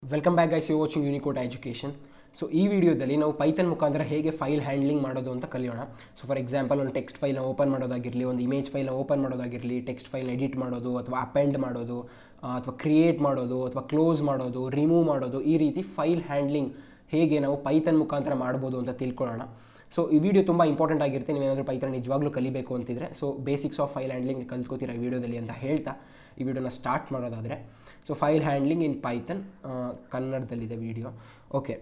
Welcome back guys, you watching Unicode Education. So ಈ ವಿಡಿಯೋದಲ್ಲಿ ನಾವು ಪೈಥಾನ್ ಮುಖಾಂತರ ಹೇಗೆ ಫೈಲ್ ಹ್ಯಾಂಡ್ಲಿಂಗ್ ಮಾಡೋದು ಅಂತ ಕಲಿಯೋಣ. ಸೊ ಫಾರ್ ಎಕ್ಸಾಂಪಲ್, ಒಂದು ಟೆಕ್ಸ್ಟ್ ಫೈಲ್ನ ಓಪನ್ ಮಾಡೋದಾಗಿರಲಿ, ಒಂದು ಇಮೇಜ್ ಫೈಲ್ನ ಓಪನ್ ಮಾಡೋದಾಗಿರಲಿ, ಟೆಕ್ಸ್ಟ್ ಫೈಲ್ನ ಎಡಿಟ್ ಮಾಡೋದು ಅಥವಾ ಅಪೆಂಡ್ ಮಾಡೋದು ಅಥವಾ ಕ್ರಿಯೇಟ್ ಮಾಡೋದು ಅಥವಾ ಕ್ಲೋಸ್ ಮಾಡೋದು, ರಿಮೂವ್ ಮಾಡೋದು, ಈ ರೀತಿ ಫೈಲ್ ಹ್ಯಾಂಡ್ಲಿಂಗ್ ಹೇಗೆ ನಾವು ಪೈಥಾನ್ ಮುಖಾಂತರ ಮಾಡ್ಬೋದು ಅಂತ ತಿಳ್ಕೊಳ್ಳೋಣ. ಸೊ ಈ ವಿಡಿಯೋ ತುಂಬ ಇಂಪಾರ್ಟೆಂಟ್ ಆಗಿರುತ್ತೆ. ನೀವೇನಾದರೂ ಪೈಥಾನ್ ನಿಜವಾಗ್ಲೂ ಕಲಿಬೇಕು ಅಂತಿದ್ರೆ so basics of file handling ಕಲ್ತ್ಕೋತೀರ ಈ ವಿಡಿಯೋದಲ್ಲಿ ಅಂತ ಹೇಳ್ತಾ ಈ ವಿಡಿಯೋನ ಸ್ಟಾರ್ಟ್ ಮಾಡೋದಾದರೆ, so file handling in Python ಕನ್ನಡದಲ್ಲಿದೆ ವಿಡಿಯೋ. ಓಕೆ,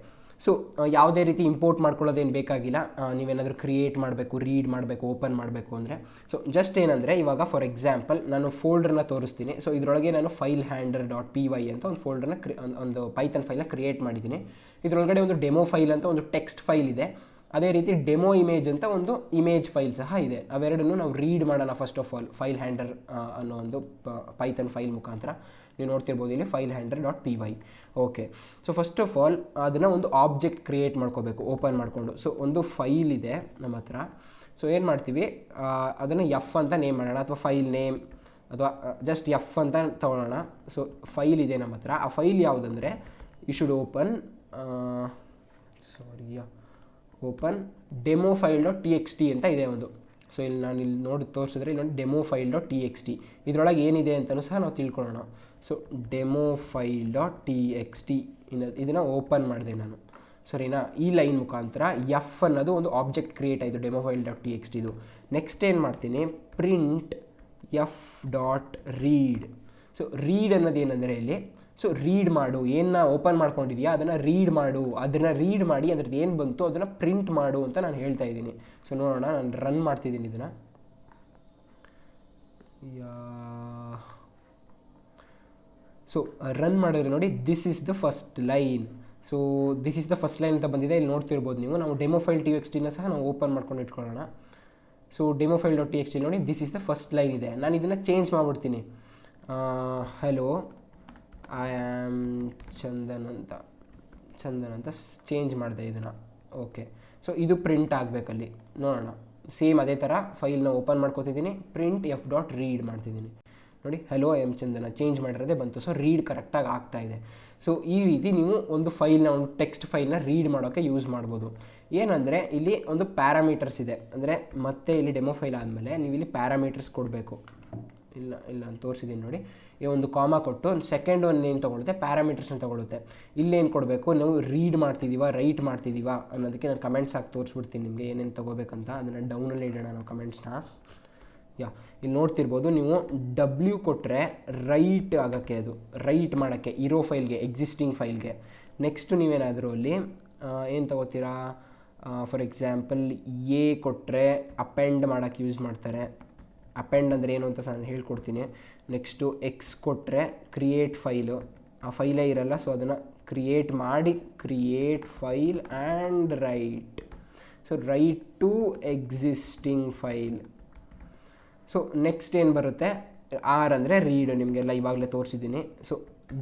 ಸೊ ಯಾವುದೇ ರೀತಿ ಇಂಪೋರ್ಟ್ ಮಾಡ್ಕೊಳ್ಳೋದೇನು ಬೇಕಾಗಿಲ್ಲ. ನೀವೇನಾದರೂ ಕ್ರಿಯೇಟ್ ಮಾಡಬೇಕು, ರೀಡ್ ಮಾಡಬೇಕು, ಓಪನ್ ಮಾಡಬೇಕು ಅಂದರೆ ಸೊ ಜಸ್ಟ್ ಏನಂದರೆ, ಇವಾಗ ಫಾರ್ ಎಕ್ಸಾಂಪಲ್ ನಾನು ಫೋಲ್ಡ್ರನ್ನ ತೋರಿಸ್ತೀನಿ. ಸೊ ಇದರೊಳಗೆ ನಾನು file handler dot P Y ಅಂತ ಒಂದು ಫೋಲ್ಡರ್ನ ಒಂದು ಪೈಥಾನ್ ಫೈಲ್ನ ಕ್ರಿಯೇಟ್ ಮಾಡಿದ್ದೀನಿ. ಇದರೊಳಗಡೆ ಒಂದು ಡೆಮೋ ಫೈಲ್ ಅಂತ ಒಂದು ಟೆಕ್ಸ್ಟ್ ಫೈಲ್ ಇದೆ. ಅದೇ ರೀತಿ ಡೆಮೋ ಇಮೇಜ್ ಅಂತ ಒಂದು ಇಮೇಜ್ ಫೈಲ್ ಸಹ ಇದೆ. ಅವೆರಡನ್ನು ನಾವು ರೀಡ್ ಮಾಡೋಣ. First of all file handler ಅನ್ನೋ ಒಂದು ಪೈಥಾನ್ ಫೈಲ್ ಮುಖಾಂತರ ನೀವು ನೋಡ್ತಿರ್ಬೋದು ಇಲ್ಲಿ file handler dot P Y. Okay, so first of all ಅದನ್ನು ಒಂದು ಆಬ್ಜೆಕ್ಟ್ ಕ್ರಿಯೇಟ್ ಮಾಡ್ಕೋಬೇಕು ಓಪನ್ ಮಾಡಿಕೊಂಡು. ಸೊ ಒಂದು ಫೈಲ್ ಇದೆ ನಮ್ಮ ಹತ್ರ. ಸೊ ಏನು ಮಾಡ್ತೀವಿ, ಅದನ್ನು ಎಫ್ ಅಂತ ನೇಮ್ ಮಾಡೋಣ, ಅಥವಾ ಫೈಲ್ ನೇಮ್ ಅಥವಾ ಜಸ್ಟ್ ಎಫ್ ಅಂತ ತೊಗೊಳ್ಳೋಣ. ಸೊ ಫೈಲ್ ಇದೆ ನಮ್ಮ ಹತ್ರ. ಆ ಫೈಲ್ ಯಾವುದಂದರೆ, you should open demo file dot T X T ಅಂತ ಇದೆ ಒಂದು. ಸೊ ಇಲ್ಲಿ ನಾನು ಇಲ್ಲಿ ನೋಡಿ ತೋರಿಸಿದ್ರೆ ಇಲ್ಲಿ demo file dot T X T, ಇದರೊಳಗೆ ಏನಿದೆ ಅಂತಲೂ ಸಹ ನಾವು ತಿಳ್ಕೊಳ್ಳೋಣ. So demo file dot T X T ಇದನ್ನು ಓಪನ್ ಮಾಡಿದೆ ನಾನು, ಸರಿನಾ. ಈ ಲೈನ್ ಮುಖಾಂತರ ಎಫ್ ಅನ್ನೋದು ಒಂದು ಆಬ್ಜೆಕ್ಟ್ ಕ್ರಿಯೇಟ್ ಆಯಿತು demo file dot T X ಟಿದು. ನೆಕ್ಸ್ಟ್ ಏನು ಮಾಡ್ತೀನಿ, print F dot read. So read ಅನ್ನೋದು ಏನಂದರೆ ಇಲ್ಲಿ, ಸೊ ರೀಡ್ ಮಾಡು, ಏನನ್ನ ಓಪನ್ ಮಾಡ್ಕೊಂಡಿದೆಯಾ ಅದನ್ನು ರೀಡ್ ಮಾಡು, ಅದನ್ನು ರೀಡ್ ಮಾಡಿ ಅದ್ರದ್ದು ಏನು ಬಂತು ಅದನ್ನು ಪ್ರಿಂಟ್ ಮಾಡು ಅಂತ ನಾನು ಹೇಳ್ತಾ ಇದ್ದೀನಿ. ಸೊ ನೋಡೋಣ, ನಾನು ರನ್ ಮಾಡ್ತಿದ್ದೀನಿ ಇದನ್ನು. ಸೊ ರನ್ ಮಾಡಿದ್ರೆ ನೋಡಿ, this is the first line. So this is the first line ಅಂತ ಬಂದಿದೆ, ಇಲ್ಲಿ ನೋಡ್ತಿರ್ಬೋದು ನೀವು. ನಾವು ಡೆಮೋ ಫೈಲ್ ಟಿ ಎಕ್ಸ್ ಟಿನ ಸಹ ನಾವು ಓಪನ್ ಮಾಡ್ಕೊಂಡು ಇಟ್ಕೊಳ್ಳೋಣ. So demo file dot T X T ನೋಡಿ, this is the first line ಇದೆ. ನಾನು ಇದನ್ನು ಚೇಂಜ್ ಮಾಡಿಬಿಡ್ತೀನಿ. ಹಲೋ ಐ ಆಮ್ ಚಂದನ್ ಅಂತ ಚೇಂಜ್ ಮಾಡಿದೆ ಇದನ್ನು. ಓಕೆ, ಸೊ ಇದು ಪ್ರಿಂಟ್ ಆಗಬೇಕಲ್ಲಿ. ನೋಡೋಣ, ಸೇಮ್ ಅದೇ ಥರ ಫೈಲ್ನ ಓಪನ್ ಮಾಡ್ಕೋತಿದ್ದೀನಿ, ಪ್ರಿಂಟ್ ಎಫ್ ಡಾಟ್ ರೀಡ್ ಮಾಡ್ತಿದ್ದೀನಿ. ನೋಡಿ, hello I am Chandana change ಮಾಡಿರೋದೇ ಬಂತು. ಸೊ ರೀಡ್ ಕರೆಕ್ಟಾಗಿ ಆಗ್ತಾಯಿದೆ. ಸೊ ಈ ರೀತಿ ನೀವು ಒಂದು ಫೈಲ್ನ, ಒಂದು ಟೆಕ್ಸ್ಟ್ ಫೈಲ್ನ ರೀಡ್ ಮಾಡೋಕ್ಕೆ ಯೂಸ್ ಮಾಡ್ಬೋದು. ಏನಂದರೆ ಇಲ್ಲಿ ಒಂದು ಪ್ಯಾರಾಮೀಟರ್ಸ್ ಇದೆ. ಅಂದರೆ ಮತ್ತೆ ಇಲ್ಲಿ ಡೆಮೋ ಫೈಲ್ ಆದಮೇಲೆ ನೀವು ಇಲ್ಲಿ ಪ್ಯಾರಾಮೀಟರ್ಸ್ ಕೊಡಬೇಕು. ಇಲ್ಲ ನಾನು ತೋರಿಸಿದ್ದೀನಿ ನೋಡಿ, ಈ ಒಂದು ಕಾಮಾ ಕೊಟ್ಟು ಸೆಕೆಂಡ್ ಒಂದು ಏನು ತೊಗೊಳುತ್ತೆ, ಪ್ಯಾರಾಮೀಟರ್ಸ್ನ ತೊಗೊಳುತ್ತೆ. ಇಲ್ಲೇನು ಕೊಡಬೇಕು, ನಾವು ರೀಡ್ ಮಾಡ್ತಿದ್ದೀವ, ರೈಟ್ ಮಾಡ್ತಿದ್ದೀವ ಅನ್ನೋದಕ್ಕೆ ನಾನು ಕಮೆಂಟ್ಸ್ ಹಾಕಿ ತೋರಿಸ್ಬಿಡ್ತೀನಿ ನಿಮಗೆ ಏನೇನು ತೊಗೋಬೇಕಂತ. ಅದನ್ನು ಡೌನಲ್ಲಿ ಇಡೋಣ ನಾವು ಕಮೆಂಟ್ಸ್ನ. ಇಲ್ಲಿ ನೋಡ್ತಿರ್ಬೋದು ನೀವು, ಡಬ್ಲ್ಯೂ ಕೊಟ್ಟರೆ ರೈಟ್ ಆಗೋಕ್ಕೆ, ಅದು ರೈಟ್ ಮಾಡೋಕ್ಕೆ ಇರೋ ಫೈಲ್ಗೆ, ಎಕ್ಸಿಸ್ಟಿಂಗ್ ಫೈಲ್ಗೆ. ನೆಕ್ಸ್ಟ್ ನೀವೇನಾದರೂ ಅಲ್ಲಿ ಏನು ತೊಗೋತೀರಾ, ಫಾರ್ ಎಕ್ಸಾಂಪಲ್ ಎ ಕೊಟ್ಟರೆ ಅಪೆಂಡ್ ಮಾಡೋಕ್ಕೆ ಯೂಸ್ ಮಾಡ್ತಾರೆ. ಅಪೆಂಡ್ ಅಂದರೆ ಏನು ಅಂತ ನಾನು ಹೇಳ್ಕೊಡ್ತೀನಿ. ನೆಕ್ಸ್ಟು ಎಕ್ಸ್ ಕೊಟ್ಟರೆ ಕ್ರಿಯೇಟ್ ಫೈಲು, ಆ ಫೈಲೇ ಇರಲ್ಲ, ಸೊ ಅದನ್ನು ಕ್ರಿಯೇಟ್ ಮಾಡಿ, create file and write. So write to existing file. So next ಏನು ಬರುತ್ತೆ, ಆರ್ ಅಂದರೆ ರೀಡ್, ನಿಮಗೆಲ್ಲ ಇವಾಗಲೇ ತೋರಿಸಿದ್ದೀನಿ. ಸೊ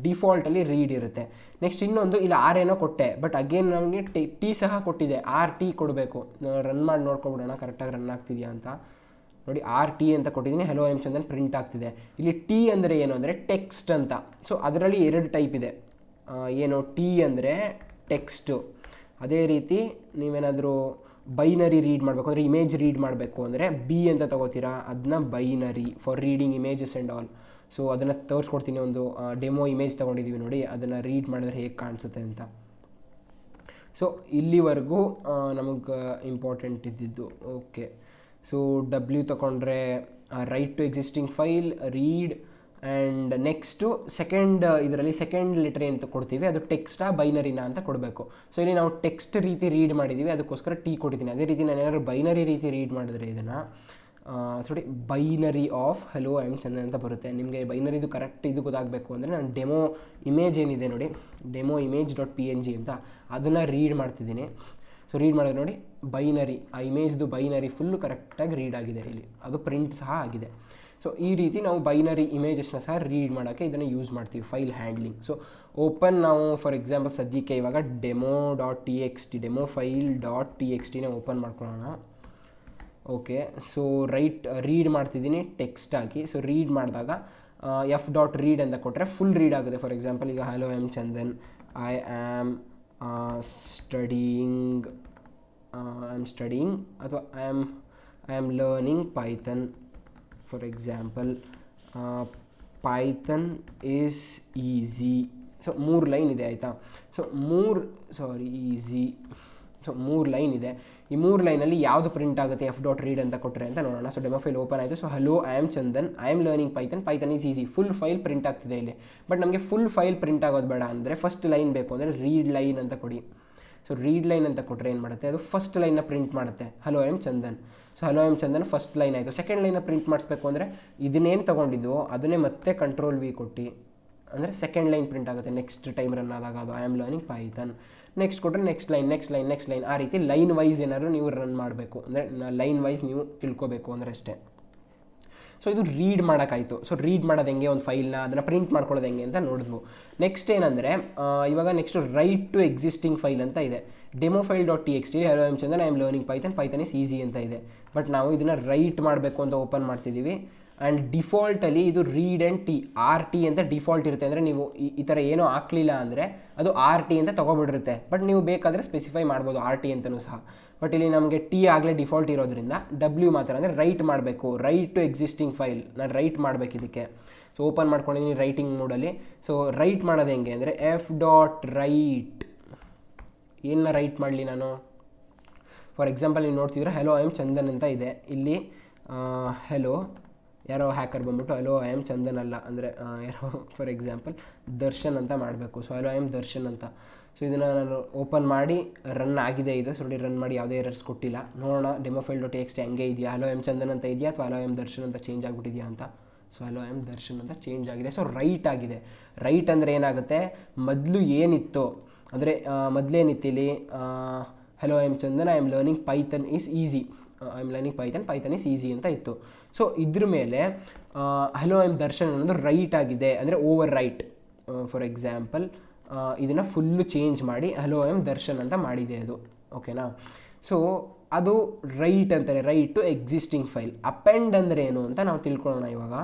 ಡಿಫಾಲ್ಟಲ್ಲಿ ರೀಡ್ ಇರುತ್ತೆ. ನೆಕ್ಸ್ಟ್ ಇನ್ನೊಂದು, ಇಲ್ಲಿ ಆರ್ ಏನೋ ಕೊಟ್ಟೆ, ಬಟ್ ಅಗೇನ್ ನಮಗೆ ಟಿ ಸಹ ಕೊಟ್ಟಿದೆ, ಆರ್ ಟಿ ಕೊಡಬೇಕು. ರನ್ ಮಾಡಿ ನೋಡ್ಕೊಬಿಡೋಣ ಕರೆಕ್ಟಾಗಿ ರನ್ ಆಗ್ತಿದೆಯಾ ಅಂತ. ನೋಡಿ, ಆರ್ ಟಿ ಅಂತ ಕೊಟ್ಟಿದ್ದೀನಿ, hello I am Chandan print ಆಗ್ತಿದೆ. ಇಲ್ಲಿ ಟಿ ಅಂದರೆ ಏನು ಅಂದರೆ ಟೆಕ್ಸ್ಟ್ ಅಂತ. ಸೊ ಅದರಲ್ಲಿ ಎರಡು ಟೈಪ್ ಇದೆ. ಏನು, ಟಿ ಅಂದರೆ ಟೆಕ್ಸ್ಟು. ಅದೇ ರೀತಿ ನೀವೇನಾದರೂ ಬೈನರಿ ರೀಡ್ ಮಾಡಬೇಕು ಅಂದರೆ, ಇಮೇಜ್ ರೀಡ್ ಮಾಡಬೇಕು ಅಂದರೆ ಬಿ ಅಂತ ತೊಗೋತೀರಾ, ಅದನ್ನ binary for reading images and all. So ಅದನ್ನು ತೋರಿಸ್ಕೊಡ್ತೀನಿ. ಒಂದು ಡೆಮೋ ಇಮೇಜ್ ತೊಗೊಂಡಿದ್ದೀವಿ ನೋಡಿ, ಅದನ್ನು ರೀಡ್ ಮಾಡಿದ್ರೆ ಹೇಗೆ ಕಾಣಿಸುತ್ತೆ ಅಂತ. ಸೊ ಇಲ್ಲಿವರೆಗೂ ನಮಗೆ ಇಂಪಾರ್ಟೆಂಟ್ ಇದ್ದಿದ್ದು. ಓಕೆ, ಸೊ ಡಬ್ಲ್ಯೂ ತೊಗೊಂಡ್ರೆ write to existing file, read, and next second ಇದರಲ್ಲಿ ಸೆಕೆಂಡ್ ಲೆಟರ್ ಏನು ಕೊಡ್ತೀವಿ ಅದು ಟೆಕ್ಸ್ಟಾ ಬೈನರಿನಾ ಅಂತ ಕೊಡಬೇಕು. ಸೊ ಇಲ್ಲಿ ನಾವು ಟೆಕ್ಸ್ಟ್ ರೀತಿ ರೀಡ್ ಮಾಡಿದ್ದೀವಿ, ಅದಕ್ಕೋಸ್ಕರ ಟಿ ಕೊಟ್ಟಿದ್ದೀನಿ. ಅದೇ ರೀತಿ ನಾನು ಏನಾದರೂ ಬೈನರಿ ರೀತಿ ರೀಡ್ ಮಾಡಿದ್ರೆ ಇದನ್ನು ನೋಡಿ, binary of hello I am Chandan ಅಂತ ಬರುತ್ತೆ. ನಿಮಗೆ ಬೈನರಿದು ಕರೆಕ್ಟ್ ಇದು ಗೊತ್ತಾಗಬೇಕು ಅಂದರೆ ನಾನು ಡೆಮೋ ಇಮೇಜ್ ಏನಿದೆ ನೋಡಿ, demo image dot P N G ಅಂತ, ಅದನ್ನು ರೀಡ್ ಮಾಡ್ತಿದ್ದೀನಿ. ಸೊ ರೀಡ್ ಮಾಡಿದ್ರೆ ನೋಡಿ, ಬೈನರಿ, ಆ ಇಮೇಜ್ದು ಬೈನರಿ ಫುಲ್ಲು ಕರೆಕ್ಟಾಗಿ ರೀಡ್ ಆಗಿದೆ ಇಲ್ಲಿ, ಅದು ಪ್ರಿಂಟ್ ಸಹ ಆಗಿದೆ. ಸೊ ಈ ರೀತಿ ನಾವು ಬೈನರಿ ಇಮೇಜಸ್ನ ಸಹ ರೀಡ್ ಮಾಡೋಕ್ಕೆ ಇದನ್ನು ಯೂಸ್ ಮಾಡ್ತೀವಿ, ಫೈಲ್ ಹ್ಯಾಂಡ್ಲಿಂಗ್. ಸೊ ಓಪನ್ ನಾವು ಫಾರ್ ಎಕ್ಸಾಂಪಲ್ ಸದ್ಯಕ್ಕೆ ಇವಾಗ demo dot T X T, demo file dot T X ಟಿನ ಓಪನ್ ಮಾಡ್ಕೊಳ್ಳೋಣ. ಓಕೆ, ಸೊ ರೀಡ್ ಮಾಡ್ತಿದ್ದೀನಿ ಟೆಕ್ಸ್ಟ್ ಆಗಿ. ಸೊ ರೀಡ್ ಮಾಡಿದಾಗ ಎಫ್ ಡಾಟ್ ರೀಡ್ ಅಂತ ಕೊಟ್ಟರೆ ಫುಲ್ ರೀಡ್ ಆಗುತ್ತೆ. ಫಾರ್ ಎಕ್ಸಾಂಪಲ್ ಈಗ hello I am Chandan I am studying ಅಥವಾ I am learning Python. For example Python is easy. So 3 line ಇದೆ ಆಯಿತಾ. ಸೊ 3 ಲೈನ್ ಇದೆ. ಈ 3 ಲೈನಲ್ಲಿ ಯಾವುದು ಪ್ರಿಂಟ್ ಆಗುತ್ತೆ ಎಫ್ ಡಾಟ್ ರೀಡ್ ಅಂತ ಕೊಟ್ಟರೆ ಅಂತ ನೋಡೋಣ. ಸೊ ಡೆಮೋ ಫೈಲ್ ಓಪನ್ ಆಯಿತು. So hello I am Chandan, I am learning Python is easy. Full file print ಆಗ್ತಿದೆ ಇಲ್ಲಿ. ಬಟ್ ನಮಗೆ ಫುಲ್ ಫೈಲ್ ಪ್ರಿಂಟ್ ಆಗೋದು ಬೇಡ ಅಂದರೆ ಫಸ್ಟ್ ಲೈನ್ ಬೇಕು ಅಂದರೆ ರೀಡ್ ಲೈನ್ ಅಂತ ಕೊಡಿ. ಸೊ ರೀಡ್ ಲೈನ್ ಅಂತ ಕೊಟ್ಟರೆ ಏನು ಮಾಡುತ್ತೆ, ಅದು ಫಸ್ಟ್ ಲೈನ್ನ ಪ್ರಿಂಟ್ ಮಾಡುತ್ತೆ, hello I am Chandan. So hello I am Chandan first line ಆಯಿತು. ಸೆಕೆಂಡ್ ಲೈನ್ನ ಪ್ರಿಂಟ್ ಮಾಡಿಸ್ಬೇಕು ಅಂದರೆ ಇದನ್ನೇನು ತೊಗೊಂಡಿದ್ವೋ ಅದನ್ನೇ ಮತ್ತೆ ಕಂಟ್ರೋಲ್ V ಕೊಟ್ಟು ಅಂದರೆ ಸೆಕೆಂಡ್ ಲೈನ್ ಪ್ರಿಂಟ್ ಆಗುತ್ತೆ ನೆಕ್ಸ್ಟ್ ಟೈಮ್ ರನ್ ಆದಾಗ. ಅದು I am learning Python. Next ಕೊಟ್ಟರೆ ನೆಕ್ಸ್ಟ್ ಲೈನ್ ಆ ರೀತಿ ಲೈನ್ ವೈಸ್ ಏನಾದ್ರು ನೀವು ರನ್ ಮಾಡಬೇಕು ಅಂದರೆ ಲೈನ್ ವೈಸ್ ನೀವು ತಿಳ್ಕೊಬೇಕು ಅಂದರೆ ಅಷ್ಟೇ. ಸೊ ಇದು ರೀಡ್ ಮಾಡೋಕ್ಕಾಯಿತು. ಸೊ ರೀಡ್ ಮಾಡೋದು ಹೆಂಗೆ ಒಂದು ಫೈಲ್ನ, ಅದನ್ನು ಪ್ರಿಂಟ್ ಮಾಡ್ಕೊಳ್ಳೋದು ಹೆಂಗೆ ಅಂತ ನೋಡಿದ್ವು. ನೆಕ್ಸ್ಟ್ ಏನಂದರೆ ಇವಾಗ next write to existing file ಅಂತ ಇದೆ. Demo file dot TXT hello I am Chandan I am learning Python is easy ಅಂತ ಇದೆ. ಬಟ್ ನಾವು ಇದನ್ನು ರೈಟ್ ಮಾಡಬೇಕು ಅಂತ ಓಪನ್ ಮಾಡ್ತಿದ್ದೀವಿ. ಆ್ಯಂಡ್ ಡಿಫಾಲ್ಟಲ್ಲಿ ಇದು ರೀಡ್ ಆ್ಯಂಡ್ RT ಅಂತ ಡಿಫಾಲ್ಟ್ ಇರುತ್ತೆ. ಅಂದರೆ ನೀವು ಈ ಥರ ಏನೂ ಹಾಕಲಿಲ್ಲ ಅಂದರೆ ಅದು RT ಅಂತ ತೊಗೊಬಿಡಿರುತ್ತೆ. ಬಟ್ ನೀವು ಬೇಕಾದರೆ ಸ್ಪೆಸಿಫೈ ಮಾಡ್ಬೋದು RT ಅಂತಲೂ ಸಹ. ಬಟ್ ಇಲ್ಲಿ ನಮಗೆ T ಆಗಲೇ ಡಿಫಾಲ್ಟ್ ಇರೋದ್ರಿಂದ W ಮಾತ್ರ ಅಂದರೆ ರೈಟ್ ಮಾಡಬೇಕು. ರೈಟ್ ಟು ಎಕ್ಸಿಸ್ಟಿಂಗ್ ಫೈಲ್ ನಾನು ರೈಟ್ ಮಾಡಬೇಕು ಇದಕ್ಕೆ. ಸೊ ಓಪನ್ ಮಾಡ್ಕೊಂಡಿದ್ದೀನಿ ರೈಟಿಂಗ್ ಮೋಡಲ್ಲಿ. ಸೊ ರೈಟ್ ಮಾಡೋದು ಹೆಂಗೆ ಅಂದರೆ ಎಫ್ ಡಾಟ್ ರೈಟ್. ಏನನ್ನ ರೈಟ್ ಮಾಡಲಿ ನಾನು? ಫಾರ್ ಎಕ್ಸಾಂಪಲ್ ನೀವು ನೋಡ್ತಿದ್ರೆ ಹಲೋ ಐ ಆಮ್ ಚಂದನ್ ಅಂತ ಇದೆ. ಇಲ್ಲಿ ಹೆಲೋ ಯಾರೋ ಹ್ಯಾಕರ್ ಬಂದ್ಬಿಟ್ಟು ಹಲೋ ಐ ಆಮ್ ಚಂದನ್ ಅಲ್ಲ ಅಂದರೆ ಯಾರೋ ಫಾರ್ ಎಕ್ಸಾಂಪಲ್ ದರ್ಶನ್ ಅಂತ ಮಾಡಬೇಕು. So hello I am Darshan ಅಂತ. ಸೊ ಇದನ್ನು ನಾನು ಓಪನ್ ಮಾಡಿ ರನ್ ಆಗಿದೆ ಇದು. ಸೊ ನೋಡಿ ರನ್ ಮಾಡಿ ಯಾವುದೇ ಎರರ್ಸ್ ಕೊಟ್ಟಿಲ್ಲ. ನೋಡೋಣ ಡೆಮೋ ಫೈಲ್ ಡಾಟ್ TXT ಹಂಗೆ ಇದೆಯಾ, ಹಲೋ ಐ ಆಮ್ ಚಂದನ್ ಅಂತ ಇದೆಯಾ ಅಥವಾ ಹಲೋ ಐ ಆಮ್ ದರ್ಶನ್ ಅಂತ ಚೇಂಜ್ ಆಗಿಬಿಟ್ಟಿದೆಯಾ ಅಂತ. So hello I am Darshan ಅಂತ ಚೇಂಜ್ ಆಗಿದೆ. ಸೊ ರೈಟ್ ಆಗಿದೆ. ರೈಟ್ ಅಂದರೆ ಏನಾಗುತ್ತೆ, ಮೊದಲು ಏನಿತ್ತು ಅಂದರೆ ಮೊದಲೇನಿತ್ತು ಇಲ್ಲಿ hello I am Chandan I am learning Python is easy, I am learning Python is easy ಅಂತ ಇತ್ತು. ಸೊ ಇದ್ರ ಮೇಲೆ ಹಲೋ ಐ ಆಮ್ ದರ್ಶನ್ ಅನ್ನೋದು ರೈಟ್ ಆಗಿದೆ ಅಂದರೆ ಓವರ್ ರೈಟ್. ಫಾರ್ ಎಕ್ಸಾಂಪಲ್ ಇದನ್ನು ಫುಲ್ಲು ಚೇಂಜ್ ಮಾಡಿ ಹಲೋ ಐ ಆಮ್ ದರ್ಶನ್ ಅಂತ ಮಾಡಿದೆ ಅದು. ಓಕೆನಾ? ಸೊ ಅದು ರೈಟ್ ಅಂತಾರೆ, write to existing file. Append ಅಂದರೆ ಏನು ಅಂತ ನಾವು ತಿಳ್ಕೊಳ್ಳೋಣ ಇವಾಗ.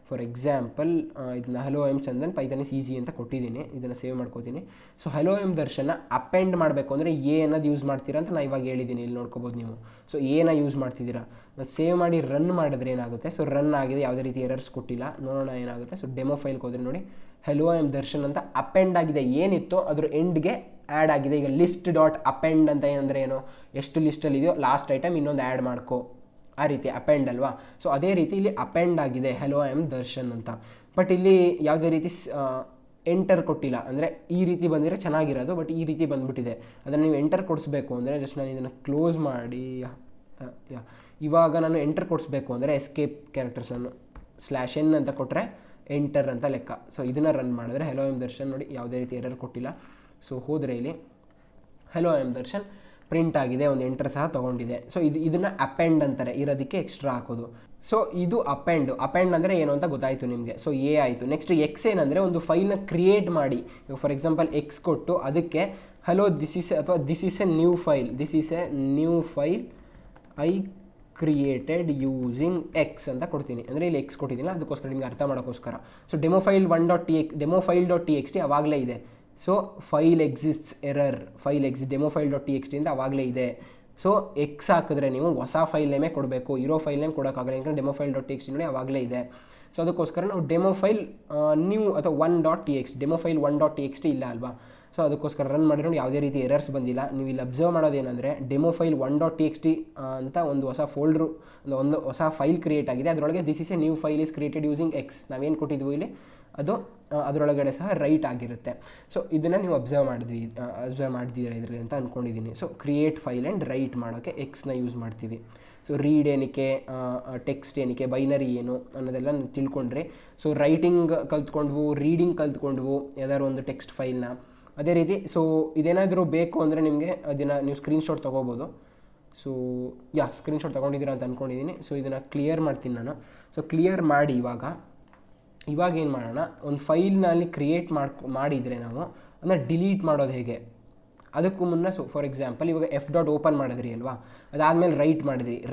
ಫಾರ್ ಎಕ್ಸಾಂಪಲ್ ಇದನ್ನ hello I am Chandan Python is easy ಅಂತ ಕೊಟ್ಟಿದ್ದೀನಿ. ಇದನ್ನು ಸೇವ್ ಮಾಡ್ಕೋತೀನಿ. So hello I am Darshan append ಮಾಡಬೇಕು ಅಂದರೆ ಅನ್ನೋದು ಯೂಸ್ ಮಾಡ್ತೀರಾ ಅಂತ ನಾನು ಇವಾಗ ಹೇಳಿದ್ದೀನಿ. ಇಲ್ಲಿ ನೋಡ್ಕೋಬೋದು ನೀವು. ಸೊ ಯೂಸ್ ಮಾಡ್ತಿದ್ದೀರಾ. ಸೇವ್ ಮಾಡಿ ರನ್ ಮಾಡಿದ್ರೆ ಏನಾಗುತ್ತೆ, ಸೊ ರನ್ ಆಗಿದೆ, ಯಾವುದೇ ರೀತಿ ಎರರ್ಸ್ ಕೊಟ್ಟಿಲ್ಲ. ನೋಡೋಣ ಏನಾಗುತ್ತೆ. ಸೊ ಡೆಮೋ ಫೈಲ್ಗೆ ಹೋದರೆ ನೋಡಿ ಹಲೋ ಐ ಆಮ್ ದರ್ಶನ್ ಅಂತ ಅಪೆಂಡ್ ಆಗಿದೆ. ಏನಿತ್ತು ಅದ್ರ ಎಂಡ್ಗೆ ಆ್ಯಡ್ ಆಗಿದೆ. ಈಗ ಲಿಸ್ಟ್ ಡಾಟ್ ಅಪೆಂಡ್ ಅಂತ ಏನಂದರೆ ಏನು, ಎಷ್ಟು ಲಿಸ್ಟಲ್ಲಿ ಇದೆಯೋ ಲಾಸ್ಟ್ ಐಟಮ್ ಇನ್ನೊಂದು ಆ್ಯಡ್ ಮಾಡ್ಕೋ, ಆ ರೀತಿ ಅಪೆಂಡ್ ಅಲ್ವಾ. ಸೊ ಅದೇ ರೀತಿ ಇಲ್ಲಿ ಅಪೆಂಡ್ ಆಗಿದೆ ಹಲೋ ಐ ಆಮ್ ದರ್ಶನ್ ಅಂತ. ಬಟ್ ಇಲ್ಲಿ ಯಾವುದೇ ರೀತಿ ಎಂಟರ್ ಕೊಟ್ಟಿಲ್ಲ. ಅಂದರೆ ಈ ರೀತಿ ಬಂದಿರೋ ಚೆನ್ನಾಗಿರೋದು, ಬಟ್ ಈ ರೀತಿ ಬಂದುಬಿಟ್ಟಿದೆ. ಅದನ್ನು ನೀವು ಎಂಟರ್ ಕೊಡಿಸ್ಬೇಕು ಅಂದರೆ ಜಸ್ಟ್ ನಾನು ಇದನ್ನು ಕ್ಲೋಸ್ ಮಾಡಿ ಇವಾಗ ನಾನು ಎಂಟರ್ ಕೊಡಿಸ್ಬೇಕು ಅಂದರೆ ಎಸ್ಕೇಪ್ ಕ್ಯಾರೆಕ್ಟರ್ಸನ್ನು /n ಅಂತ ಕೊಟ್ಟರೆ ಎಂಟರ್ ಅಂತ ಲೆಕ್ಕ. ಸೊ ಇದನ್ನು ರನ್ ಮಾಡಿದ್ರೆ ಹಲೋ ಐ ಆಮ್ ದರ್ಶನ್ ನೋಡಿ ಯಾವುದೇ ರೀತಿ ಎರರ್ ಕೊಟ್ಟಿಲ್ಲ. ಸೊ ಹೋದರೆ ಇಲ್ಲಿ hello I am Darshan print ಆಗಿದೆ, ಒಂದು ಎಂಟರ್ ಸಹ ತೊಗೊಂಡಿದೆ. ಸೊ ಇದನ್ನು ಅಪೆಂಡ್ ಅಂತಾರೆ, ಇರೋದಕ್ಕೆ ಎಕ್ಸ್ಟ್ರಾ ಹಾಕೋದು. ಸೊ ಇದು ಅಪೆಂಡ್ ಅಂದರೆ ಏನು ಅಂತ ಗೊತ್ತಾಯಿತು ನಿಮಗೆ. ಸೊ ಆಯಿತು. ನೆಕ್ಸ್ಟ್ ಎಕ್ಸ್ ಏನಂದರೆ ಒಂದು ಫೈಲ್ನ ಕ್ರಿಯೇಟ್ ಮಾಡಿ. ಈಗ ಫಾರ್ ಎಕ್ಸಾಂಪಲ್ ಎಕ್ಸ್ ಕೊಟ್ಟು ಅದಕ್ಕೆ hello this is A new file I created using X ಅಂತ ಕೊಡ್ತೀನಿ. ಅಂದರೆ ಇಲ್ಲಿ ಎಕ್ಸ್ ಕೊಟ್ಟಿದ್ದೀನಿ, ಅದಕ್ಕೋಸ್ಕರ ನಿಮಗೆ ಅರ್ಥ ಮಾಡೋಕ್ಕೋಸ್ಕರ. So demo file dot TXT ಅವಾಗಲೇ ಇದೆ. So file exists error, demo file dot TXT ಅಂತ ಅವಾಗಲೇ ಇದೆ. ಸೊ ಎಕ್ಸ್ ಹಾಕಿದ್ರೆ ನೀವು ಹೊಸ ಫೈಲ್ ನೇಮೇ ಕೊಡಬೇಕು, ಇರೋ ಫೈಲ್ ನೇಮ್ ಕೊಡೋಕ್ಕಾಗಲ್ಲ. ಯಾಕಂದರೆ ಡೆಮೋ ಫೈಲ್ ಡಾಟ್ TXT ನೋಡಿ ಅವಾಗಲೇ ಇದೆ. ಸೊ ಅದಕ್ಕೋಸ್ಕರ ನಾವು ಡೆಮೋ ಫೈಲ್ ನ್ಯೂ ಅಥವಾ ಡೆಮೋ ಫೈಲ್ .txt ಇಲ್ಲ ಅಲ್ವಾ. ಸೊ ಅದಕ್ಕೋಸ್ಕರ ರನ್ ಮಾಡಿರೋ ಯಾವುದೇ ರೀತಿ ಎರರ್ಸ್ ಬಂದಿಲ್ಲ. ನೀವು ಇಲ್ಲಿ ಅಬ್ಸರ್ವ್ ಮಾಡೋದೇನೆಂದರೆ ಡೆಮೋ ಫೈಲ್ .txt ಅಂತ ಒಂದು ಹೊಸ ಫೋಲ್ಡ್ರು, ಒಂದು ಹೊಸ ಫೈಲ್ ಕ್ರಿಯೇಟ್ ಆಗಿದೆ. ಅದರೊಳಗೆ this is A new file is created using X ನಾವೇನು ಕೊಟ್ಟಿದ್ವು ಇಲ್ಲಿ ಅದು ಅದರೊಳಗಡೆ ಸಹ ರೈಟ್ ಆಗಿರುತ್ತೆ. ಸೊ ಇದನ್ನು ನೀವು ಅಬ್ಸರ್ವ್ ಮಾಡಿದ್ದೀರಾ ಇದರಲ್ಲಿ ಅಂತ ಅಂದ್ಕೊಂಡಿದ್ದೀನಿ. So create file and right ಮಾಡೋಕ್ಕೆ ಎಕ್ಸ್ನ ಯೂಸ್ ಮಾಡ್ತೀವಿ. ಸೊ ರೀಡ್ ಏನಕ್ಕೆ, ಟೆಕ್ಸ್ಟ್ ಏನಕ್ಕೆ, ಬೈನರಿ ಏನು ಅನ್ನೋದೆಲ್ಲ ತಿಳ್ಕೊಂಡ್ರೆ. ಸೊ ರೈಟಿಂಗ್ ಕಲ್ತ್ಕೊಂಡ್ವು, ರೀಡಿಂಗ್ ಕಲ್ತ್ಕೊಂಡ್ವು ಯಾವ್ದಾದ್ರು ಒಂದು ಟೆಕ್ಸ್ಟ್ ಫೈಲ್ನ. ಅದೇ ರೀತಿ ಸೊ ಇದೇನಾದರೂ ಬೇಕು ಅಂದರೆ ನಿಮಗೆ ಅದನ್ನು ನೀವು ಸ್ಕ್ರೀನ್ಶಾಟ್ ತೊಗೋಬೋದು. ಸೊ ಸ್ಕ್ರೀನ್ಶಾಟ್ ತೊಗೊಂಡಿದ್ದೀರಾ ಅಂತ ಅಂದ್ಕೊಂಡಿದ್ದೀನಿ. ಸೊ ಇದನ್ನು ಕ್ಲಿಯರ್ ಮಾಡ್ತೀನಿ ನಾನು. ಸೊ ಕ್ಲಿಯರ್ ಮಾಡಿ ಇವಾಗ ಏನು ಮಾಡೋಣ, ಒಂದು ಫೈಲ್ನಲ್ಲಿ ಕ್ರಿಯೇಟ್ ಮಾಡಿದರೆ ನಾವು ಅದನ್ನು ಡಿಲೀಟ್ ಮಾಡೋದು ಹೇಗೆ ಅದಕ್ಕೂ ಮುನ್ನ. ಸೊ ಫಾರ್ ಎಕ್ಸಾಂಪಲ್ ಇವಾಗ ಎಫ್ ಡಾಟ್ ಓಪನ್ ಮಾಡಿದ್ರಿ ಅಲ್ವಾ, ಅದಾದಮೇಲೆ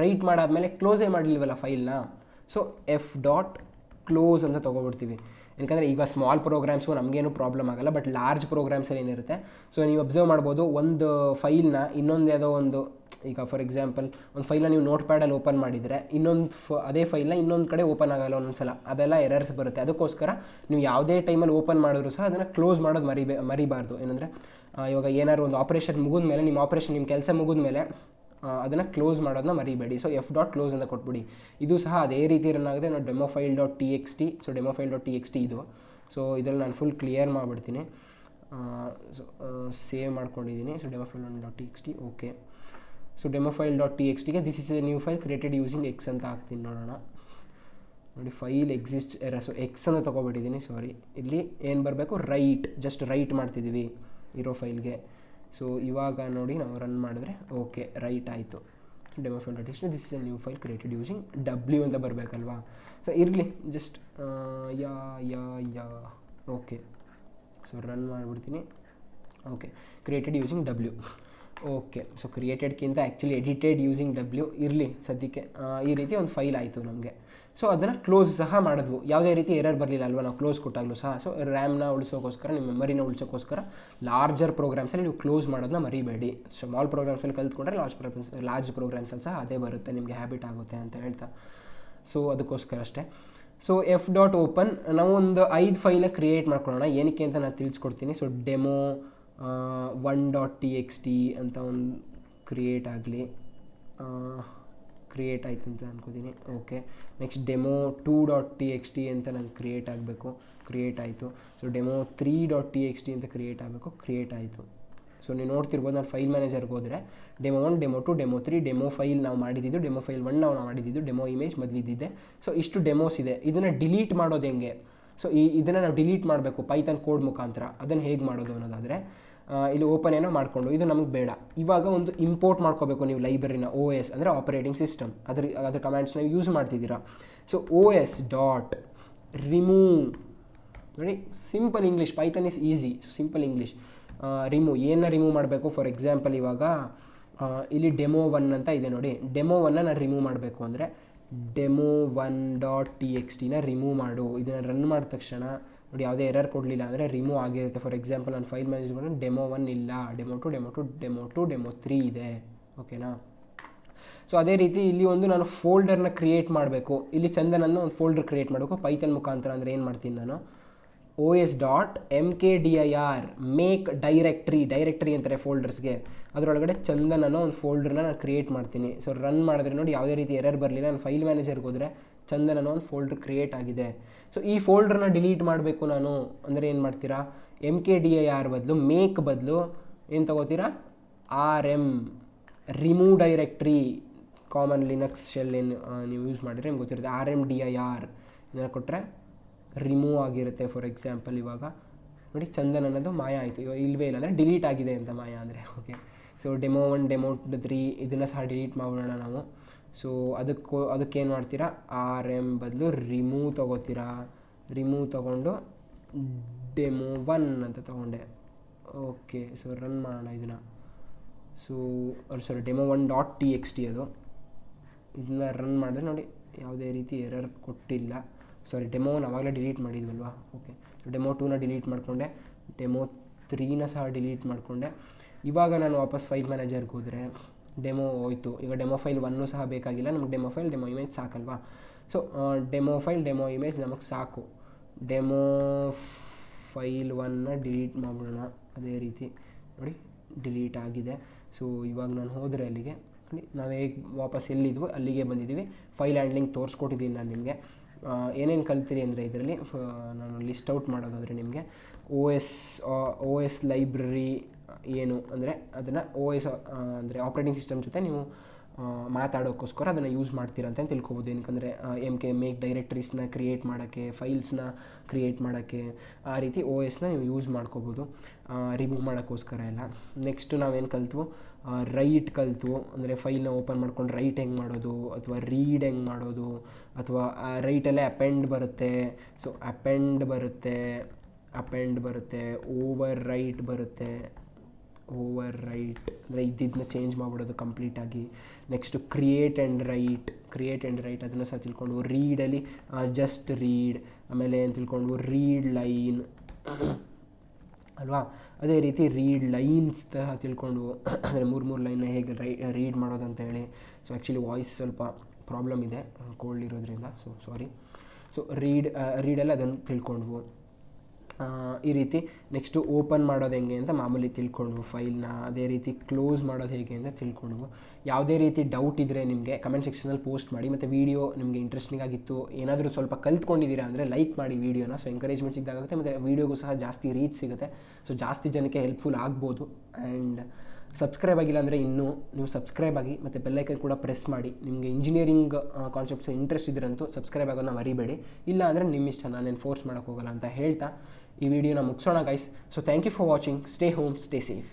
ರೈಟ್ ಮಾಡಾದಮೇಲೆ ಕ್ಲೋಸೇ ಮಾಡಲಿಲ್ವಲ್ಲ ಫೈಲ್ನ. ಸೊ ಎಫ್ ಡಾಟ್ ಕ್ಲೋಸ್ ಅಂತ ತೊಗೊಬಿಡ್ತೀವಿ. ಯಾಕಂದರೆ ಈಗ ಸ್ಮಾಲ್ ಪ್ರೋಗ್ರಾಮ್ಸು ನಮಗೇನು ಪ್ರಾಬ್ಲಮ್ ಆಗಲ್ಲ, ಬಟ್ ಲಾರ್ಜ್ ಪ್ರೋಗ್ರಾಮ್ಸಲ್ಲಿ ಏನಿರುತ್ತೆ, ಸೊ ನೀವು ಅಬ್ಸರ್ವ್ ಮಾಡ್ಬೋದು, ಒಂದು ಫೈಲ್ನ ಇನ್ನೊಂದು ಯಾವುದೋ ಒಂದು, ಈಗ ಫಾರ್ ಎಕ್ಸಾಂಪಲ್ ಒಂದು ಫೈಲ್ನ ನೀವು ನೋಟ್ ಪ್ಯಾಡಲ್ಲಿ ಓಪನ್ ಮಾಡಿದರೆ ಅದೇ ಫೈಲ್ನ ಇನ್ನೊಂದು ಕಡೆ ಓಪನ್ ಆಗಲ್ಲ ಒಂದೊಂದ್ಸಲ, ಅದೆಲ್ಲ ಎರರ್ಸ್ ಬರುತ್ತೆ. ಅದಕ್ಕೋಸ್ಕರ ನೀವು ಯಾವುದೇ ಟೈಮಲ್ಲಿ ಓಪನ್ ಮಾಡಿದ್ರು ಸಹ ಅದನ್ನು ಕ್ಲೋಸ್ ಮಾಡೋದು ಮರಿಬಾರ್ದು. ಏನಂದರೆ ಇವಾಗ ಏನಾದ್ರು ಒಂದು ಆಪ್ರೇಷನ್ ಮುಗಿದ ಮೇಲೆ, ನಿಮ್ಮ ಕೆಲಸ ಮುಗಿದ ಮೇಲೆ ಅದನ್ನು ಕ್ಲೋಸ್ ಮಾಡೋದನ್ನ ಮರಿಬೇಡಿ. ಸೊ f.close ಅಂತ ಕೊಟ್ಬಿಡಿ. ಇದು ಸಹ ಅದೇ ರೀತಿ ರನ್ ಆಗುತ್ತೆ. ನಾವು ಡೆಮೋಫೈಲ್.txt, ಸೊ ಡೆಮೋಫೈಲ್.txt ಇದು. ಸೊ ಇದರಲ್ಲಿ ನಾನು ಫುಲ್ ಕ್ಲಿಯರ್ ಮಾಡಿಬಿಡ್ತೀನಿ. ಸೊ ಸೇವ್ ಮಾಡ್ಕೊಂಡಿದ್ದೀನಿ. ಸೊ ಡೆಮೋಫೈಲ್.txt, ಓಕೆ. ಸೊ ಡೆಮೋಫೈಲ್.txtಗೆ this is a new file created using X ಅಂತ ಹಾಕ್ತೀನಿ, ನೋಡೋಣ. ನೋಡಿ, file exist error, so X ಅಂತ ತೊಗೊಬಿಟ್ಟಿದ್ದೀನಿ, ಸಾರಿ. ಇಲ್ಲಿ ಏನು ಬರಬೇಕು, ಜಸ್ಟ್ ರೈಟ್ ಮಾಡ್ತಿದ್ದೀವಿ ಇರೋ ಫೈಲ್ಗೆ. ಸೊ ಇವಾಗ ನೋಡಿ ನಾವು ರನ್ ಮಾಡಿದ್ರೆ ಓಕೆ, ರೈಟ್ ಆಯಿತು. ಡೆಮೋಫೈಲ್.txt, this is a new file created using W ಅಂತ ಬರಬೇಕಲ್ವಾ. ಸೊ ಇರಲಿ, ಜಸ್ಟ್ ಓಕೆ. ಸೊ ರನ್ ಮಾಡಿಬಿಡ್ತೀನಿ. Okay, created using W. Okay, so ಕ್ರಿಯೇಟೆಡ್ಗಿಂತ ಆ್ಯಕ್ಚುಲಿ ಎಡಿಟೆಡ್ ಯೂಸಿಂಗ್ ಡಬ್ಲ್ಯೂ ಇರಲಿ ಸದ್ಯಕ್ಕೆ. ಈ ರೀತಿ ಒಂದು ಫೈಲ್ ಆಯಿತು ನಮಗೆ. ಸೊ ಅದನ್ನು ಕ್ಲೋಸ್ ಸಹ ಮಾಡಿದ್ವು, ಯಾವುದೇ ರೀತಿ ಎರರ್ ಬರಲಿಲ್ಲ ಅಲ್ವಾ ನಾವು ಕ್ಲೋಸ್ ಕೊಟ್ಟಾಗಲೂ ಸಹ. ಸೊ ರ್ಯಾಮ್ನ ಉಳಿಸೋಕ್ಕೋಸ್ಕರ, ನಿಮ್ಮ ಮೆಮರಿನ ಉಳಿಸೋಕ್ಕೋಸ್ಕರ ಲಾರ್ಜರ್ ಪ್ರೋಗ್ರಾಮ್ಸಲ್ಲಿ ನೀವು ಕ್ಲೋಸ್ ಮಾಡೋದನ್ನ ಮರಿಬೇಡಿ. ಸ್ಮಾಲ್ ಪ್ರೋಗ್ರಾಮ್ಸಲ್ಲಿ ಕಲ್ತ್ಕೊಂಡ್ರೆ ಲಾರ್ಜ್ ಪ್ರೋಗ್ರಾಮ್ಸಲ್ಲಿ ಸಹ ಅದೇ ಬರುತ್ತೆ, ನಿಮಗೆ ಹ್ಯಾಬಿಟ್ ಆಗುತ್ತೆ ಅಂತ ಹೇಳ್ತಾ. ಸೊ ಅದಕ್ಕೋಸ್ಕರ ಅಷ್ಟೇ. ಸೊ f.open, ನಾವು ಒಂದು 5 ಫೈಲ್ನ ಕ್ರಿಯೇಟ್ ಮಾಡ್ಕೊಳ್ಳೋಣ. ಏನಕ್ಕೆ ಅಂತ ನಾನು ತಿಳಿಸ್ಕೊಡ್ತೀನಿ. ಸೊ ಡೆಮೋ 1.txt ಅಂತ ಒಂದು ಕ್ರಿಯೇಟ್ ಆಗಲಿ. ಕ್ರಿಯೇಟ್ ಆಯ್ತು ಅಂತ ಅನ್ಕೋತೀನಿ. ಓಕೆ, ನೆಕ್ಸ್ಟ್ ಡೆಮೋ 2.txt ಅಂತ ನಂಗೆ ಕ್ರಿಯೇಟ್ ಆಗಬೇಕು. ಕ್ರಿಯೇಟ್ ಆಯಿತು. ಸೊ ಡೆಮೋ 3.txt ಅಂತ ಕ್ರಿಯೇಟ್ ಆಗಬೇಕು. ಕ್ರಿಯೇಟ್ ಆಯಿತು. ಸೊ ನೀವು ನೋಡ್ತಿರ್ಬೋದು, ನಾನು ಫೈಲ್ ಮ್ಯಾನೇಜರ್ಗೆ ಹೋದರೆ demo 1, demo 2, demo 3, demo file ನಾವು ಮಾಡಿದ್ದು, ಡೆಮೋ ಫೈಲ್ 1 ನಾವು ಮಾಡಿದ್ದು, ಡೆಮೋ ಇಮೇಜ್ ಮೊದಲಿದ್ದಿದೆ. ಸೊ ಇಷ್ಟು ಡೆಮೋಸ್ ಇದೆ. ಇದನ್ನು ಡಿಲೀಟ್ ಮಾಡೋದು ಹೆಂಗೆ? ಸೊ ಇದನ್ನು ನಾವು ಡಿಲೀಟ್ ಮಾಡಬೇಕು ಪೈಥಾನ್ ಕೋಡ್ ಮುಖಾಂತರ. ಅದನ್ನು ಹೇಗೆ ಮಾಡೋದು ಅನ್ನೋದಾದರೆ, ಇಲ್ಲಿ ಓಪನ್ ಏನೋ ಮಾಡಿಕೊಂಡು, ಇದು ನಮಗೆ ಬೇಡ. ಇವಾಗ ಒಂದು ಇಂಪೋರ್ಟ್ ಮಾಡ್ಕೋಬೇಕು ನೀವು ಲೈಬ್ರರಿನ. OS ಅಂದರೆ ಆಪರೇಟಿಂಗ್ ಸಿಸ್ಟಮ್, ಅದ್ರ ಕಮ್ಯಾಂಡ್ಸ್ನ ಯೂಸ್ ಮಾಡ್ತಿದ್ದೀರಾ. ಸೊ os.remove, ನೋಡಿ, simple English. Python is easy. So simple English. ಏನನ್ನ ರಿಮೂವ್ ಮಾಡಬೇಕು? ಫಾರ್ ಎಕ್ಸಾಂಪಲ್ ಇವಾಗ ಇಲ್ಲಿ ಡೆಮೋ 1 ಅಂತ ಇದೆ ನೋಡಿ. ಡೆಮೋ 1ನ ನಾನು ರಿಮೂವ್ ಮಾಡಬೇಕು ಅಂದರೆ ಡೆಮೋ 1.txtನ ರಿಮೂವ್ ಮಾಡು. ಇದನ್ನು ರನ್ ಮಾಡಿದ ತಕ್ಷಣ ನೋಡಿ, ಯಾವುದೇ ಎರರ್ ಕೊಡಲಿಲ್ಲ ಅಂದರೆ ರಿಮೂವ್ ಆಗಿರುತ್ತೆ. ಫಾರ್ ಎಕ್ಸಾಂಪಲ್ ನಾನು ಫೈಲ್ ಮ್ಯಾನೇಜರ್ ಡೆಮೋ 1 ಇಲ್ಲ, ಡೆಮೋ 2, ಡೆಮೋ 3 ಇದೆ. ಓಕೆನಾ? ಸೊ ಅದೇ ರೀತಿ ಇಲ್ಲಿ ಒಂದು ನಾನು ಫೋಲ್ಡರ್ನ ಕ್ರಿಯೇಟ್ ಮಾಡಬೇಕು. ಇಲ್ಲಿ ಚಂದನನ್ನು ಒಂದು ಫೋಲ್ಡರ್ ಕ್ರಿಯೇಟ್ ಮಾಡಬೇಕು ಪೈಥಾನ್ ಮುಖಾಂತರ. ಅಂದರೆ ಏನು ಮಾಡ್ತೀನಿ ನಾನು, os.mkdir ಮೇಕ್ ಡೈರೆಕ್ಟ್ರಿ ಅಂತಾರೆ ಫೋಲ್ಡರ್ಸ್ಗೆ. ಅದರೊಳಗಡೆ ಚಂದನ್ ಅನ್ನೋ ಒಂದು ಫೋಲ್ಡರ್ನ ನಾನು ಕ್ರಿಯೇಟ್ ಮಾಡ್ತೀನಿ. ಸೊ ರನ್ ಮಾಡಿದ್ರೆ ನೋಡಿ, ಯಾವುದೇ ರೀತಿ ಎರರ್ ಬರಲಿಲ್ಲ. ನಾನು ಫೈಲ್ ಮ್ಯಾನೇಜರ್ಗೆ ಹೋದರೆ ಚಂದನ್ ಅನ್ನೋ ಒಂದು ಫೋಲ್ಡರ್ ಕ್ರಿಯೇಟ್ ಆಗಿದೆ. ಸೊ ಈ ಫೋಲ್ಡರ್ನ ಡಿಲೀಟ್ ಮಾಡಬೇಕು ನಾನು ಅಂದರೆ ಏನು ಮಾಡ್ತೀರಾ, mkdir ಬದಲು, ಮೇಕ್ ಬದಲು ಏನು ತಗೋತೀರಾ, RM remove directory. Common Linux shell ಏನು ನೀವು ಯೂಸ್ ಮಾಡಿದರೆ ನಿಮ್ಗೆ ಗೊತ್ತಿರುತ್ತೆ. RMDIR ಇದನ್ನು ಕೊಟ್ಟರೆ ರಿಮೂವ್ ಆಗಿರುತ್ತೆ. ಫಾರ್ ಎಕ್ಸಾಂಪಲ್ ಇವಾಗ ನೋಡಿ, ಚಂದನ್ ಅನ್ನೋದು ಮಾಯ ಆಯಿತು. ಇಲ್ಲವೇ ಇಲ್ಲ ಅಂದರೆ ಡಿಲೀಟ್ ಆಗಿದೆ ಅಂತ ಮಾಯ ಅಂದರೆ. ಓಕೆ, ಸೊ ಡೆಮೋ 1, ಡೆಮೋ 3 ಇದನ್ನು ಸಹ ಡಿಲೀಟ್ ಮಾಡೋಣ ನಾವು. ಸೊ ಅದಕ್ಕೇನು ಮಾಡ್ತೀರಾ, RM ಬದಲು ರಿಮೂವ್ ತೊಗೋತೀರಾ. ರಿಮೂವ್ ತೊಗೊಂಡು ಡೆಮೋ 1 ಅಂತ ತೊಗೊಂಡೆ. ಓಕೆ, ಸೊ ರನ್ ಮಾಡೋಣ ಇದನ್ನು. ಸೊ ಸಾರಿ, ಡೆಮೋ 1.txt ಅದು. ಇದನ್ನ ರನ್ ಮಾಡಿದ್ರೆ ನೋಡಿ, ಯಾವುದೇ ರೀತಿ ಎರರ್ ಕೊಟ್ಟಿಲ್ಲ. ಸಾರಿ, ಡೆಮೋ ಆವಾಗಲೇ ಡಿಲೀಟ್ ಮಾಡಿದ್ವಲ್ವಾ. ಓಕೆ, ಡೆಮೋ 2ನ ಡಿಲೀಟ್ ಮಾಡಿಕೊಂಡೆ, ಡೆಮೋ 3ನ ಸಹ ಡಿಲೀಟ್ ಮಾಡಿಕೊಂಡೆ. ಇವಾಗ ನಾನು ವಾಪಸ್ ಫೈಲ್ ಮ್ಯಾನೇಜರ್ಗೆ ಹೋದರೆ ಡೆಮೋ ಹೋಯಿತು. ಈಗ ಡೆಮೋ ಫೈಲ್ 1 ಸಹ ಬೇಕಾಗಿಲ್ಲ ನಮಗೆ. ಡೆಮೋ ಫೈಲ್, ಡೆಮೋ ಇಮೇಜ್ ಸಾಕಲ್ವಾ. So demo file, demo image ನಮಗೆ ಸಾಕು. ಡೆಮೋ ಫೈಲ್ 1ನ ಡಿಲೀಟ್ ಮಾಡಿಬಿಡೋಣ. ಅದೇ ರೀತಿ ನೋಡಿ, ಡಿಲೀಟ್ ಆಗಿದೆ. ಸೊ ಇವಾಗ ನಾನು ಹೋದರೆ ಅಲ್ಲಿಗೆ ನೋಡಿ, ನಾವು ಹೇಗೆ ವಾಪಸ್ ಎಲ್ಲಿದ್ವು ಅಲ್ಲಿಗೆ ಬಂದಿದ್ದೀವಿ. ಫೈಲ್ ಹ್ಯಾಂಡ್ಲಿಂಗ್ ತೋರಿಸ್ಕೊಟ್ಟಿದ್ದೀನಿ ನಾನು ನಿಮಗೆ. ಏನೇನು ಕಲ್ತೀರಿ ಅಂದರೆ ಇದರಲ್ಲಿ ನಾನು ಲಿಸ್ಟ್ ಔಟ್ ಮಾಡೋದಾದರೆ ನಿಮಗೆ OS ಲೈಬ್ರರಿ ಏನು ಅಂದರೆ ಅದನ್ನು OS ಅಂದರೆ ಆಪ್ರೇಟಿಂಗ್ ಸಿಸ್ಟಮ್ ಜೊತೆ ನೀವು ಮಾತಾಡೋಕ್ಕೋಸ್ಕರ ಅದನ್ನು ಯೂಸ್ ಮಾಡ್ತೀರಾ ಅಂತ ತಿಳ್ಕೊಬೋದು. ಏನಕ್ಕಂದರೆ ಮೇಕ್ ಡೈರೆಕ್ಟ್ರೀಸ್ನ ಕ್ರಿಯೇಟ್ ಮಾಡೋಕ್ಕೆ, ಫೈಲ್ಸ್ನ ಕ್ರಿಯೇಟ್ ಮಾಡೋಕ್ಕೆ, ಆ ರೀತಿ OSನ ನೀವು ಯೂಸ್ ಮಾಡ್ಕೋಬೋದು ರಿಮೂವ್ ಮಾಡೋಕ್ಕೋಸ್ಕರ ಎಲ್ಲ. ನೆಕ್ಸ್ಟ್ ನಾವೇನು ಕಲ್ತ್ವು, ರೈಟ್ ಕಲ್ತು. ಅಂದರೆ ಫೈಲ್ನ ಓಪನ್ ಮಾಡ್ಕೊಂಡು ರೈಟ್ ಹೆಂಗೆ ಮಾಡೋದು, ಅಥವಾ ರೀಡ್ ಹೆಂಗೆ ಮಾಡೋದು, ಅಥವಾ ರೈಟಲ್ಲೇ ಅಪೆಂಡ್ ಬರುತ್ತೆ. ಸೊ ಅಪೆಂಡ್ ಬರುತ್ತೆ, ಓವರ್ ರೈಟ್ ಬರುತ್ತೆ. ಓವರ್ ರೈಟ್ ಅಂದರೆ ಇದನ್ನ ಚೇಂಜ್ ಮಾಡಿಬಿಡೋದು ಕಂಪ್ಲೀಟಾಗಿ. ನೆಕ್ಸ್ಟು ಕ್ರಿಯೇಟ್ ಆ್ಯಂಡ್ ರೈಟ್ ಅದನ್ನು ಸಹ ತಿಳ್ಕೊಂಡು, ರೀಡಲ್ಲಿ ಜಸ್ಟ್ ರೀಡ್, ಆಮೇಲೆ ಏನು ತಿಳ್ಕೊಂಡು ರೀಡ್ ಲೈನ್ ಅಲ್ವಾ. ಅದೇ ರೀತಿ ರೀಡ್ ಲೈನ್ಸ್ ಸಹ ತಿಳ್ಕೊಂಡು, ಅಂದರೆ ಮೂರು ಲೈನ್ನ ಹೇಗೆ ರೀಡ್ ಮಾಡೋದು ಅಂತ ಹೇಳಿ. ಸೊ ಆ್ಯಕ್ಚುಲಿ ವಾಯ್ಸ್ ಸ್ವಲ್ಪ ಪ್ರಾಬ್ಲಮ್ ಇದೆ ಕೋಲ್ಡ್ ಇರೋದ್ರಿಂದ, ಸೊ ಸಾರಿ. ಸೊ ರೀಡಲ್ಲಿ ಅದನ್ನು ತಿಳ್ಕೊಂಡ್ವು. ಈ ರೀತಿ ನೆಕ್ಸ್ಟು ಓಪನ್ ಮಾಡೋದು ಹೆಂಗೆ ಅಂತ ಮಾಮೂಲಿ ತಿಳ್ಕೊಂಡ್ವು ಫೈಲ್ನ. ಅದೇ ರೀತಿ ಕ್ಲೋಸ್ ಮಾಡೋದು ಹೇಗೆ ಅಂತ ತಿಳ್ಕೊಂಡ್ವು. ಯಾವುದೇ ರೀತಿ ಡೌಟ್ ಇದ್ದರೆ ನಿಮಗೆ ಕಮೆಂಟ್ ಸೆಕ್ಷನಲ್ಲಿ ಪೋಸ್ಟ್ ಮಾಡಿ. ಮತ್ತು ವೀಡಿಯೋ ನಿಮಗೆ ಇಂಟ್ರೆಸ್ಟಿಂಗ್ ಆಗಿತ್ತು, ಏನಾದರೂ ಸ್ವಲ್ಪ ಕಲ್ತ್ಕೊಂಡಿದ್ದೀರಾ ಅಂದರೆ ಲೈಕ್ ಮಾಡಿ ವೀಡಿಯೋನ. ಸೊ ಎಂಕರೇಜ್ಮೆಂಟ್ ಸಿಕ್ಕಾಗುತ್ತೆ, ಮತ್ತು ವೀಡಿಯೋಗೂ ಸಹ ಜಾಸ್ತಿ ರೀಚ್ ಸಿಗುತ್ತೆ. ಸೊ ಜಾಸ್ತಿ ಜನಕ್ಕೆ ಹೆಲ್ಪ್ಫುಲ್ ಆಗ್ಬೋದು. ಆ್ಯಂಡ್ ಸಬ್ಸ್ಕ್ರೈಬ್ ಆಗಿಲ್ಲ ಅಂದರೆ ಇನ್ನೂ ನೀವು ಸಬ್ಸ್ಕ್ರೈಬ್ ಆಗಿ, ಮತ್ತು ಬೆಲ್ಲೈಕನ್ ಕೂಡ ಪ್ರೆಸ್ ಮಾಡಿ. ನಿಮಗೆ ಇಂಜಿನಿಯರಿಂಗ್ ಕಾನ್ಸೆಪ್ಟ್ಸ್ ಇಂಟ್ರೆಸ್ಟ್ ಇದ್ರಂತೂ ಸಬ್ಸ್ಕ್ರೈಬ್ ಆಗೋದನ್ನ ಮರಿಬೇಡಿ. ಇಲ್ಲ ಅಂದರೆ ನಿಮ್ಮ ಇಷ್ಟ, ನಾನೇನು ಫೋರ್ಸ್ ಮಾಡೋಕ್ಕೋಗಲ್ಲ ಅಂತ ಹೇಳ್ತಾ ಈ ವಿಡಿಯೋನ ಮುಗಿಸೋಣ guys. So thank you for watching. Stay home, stay safe.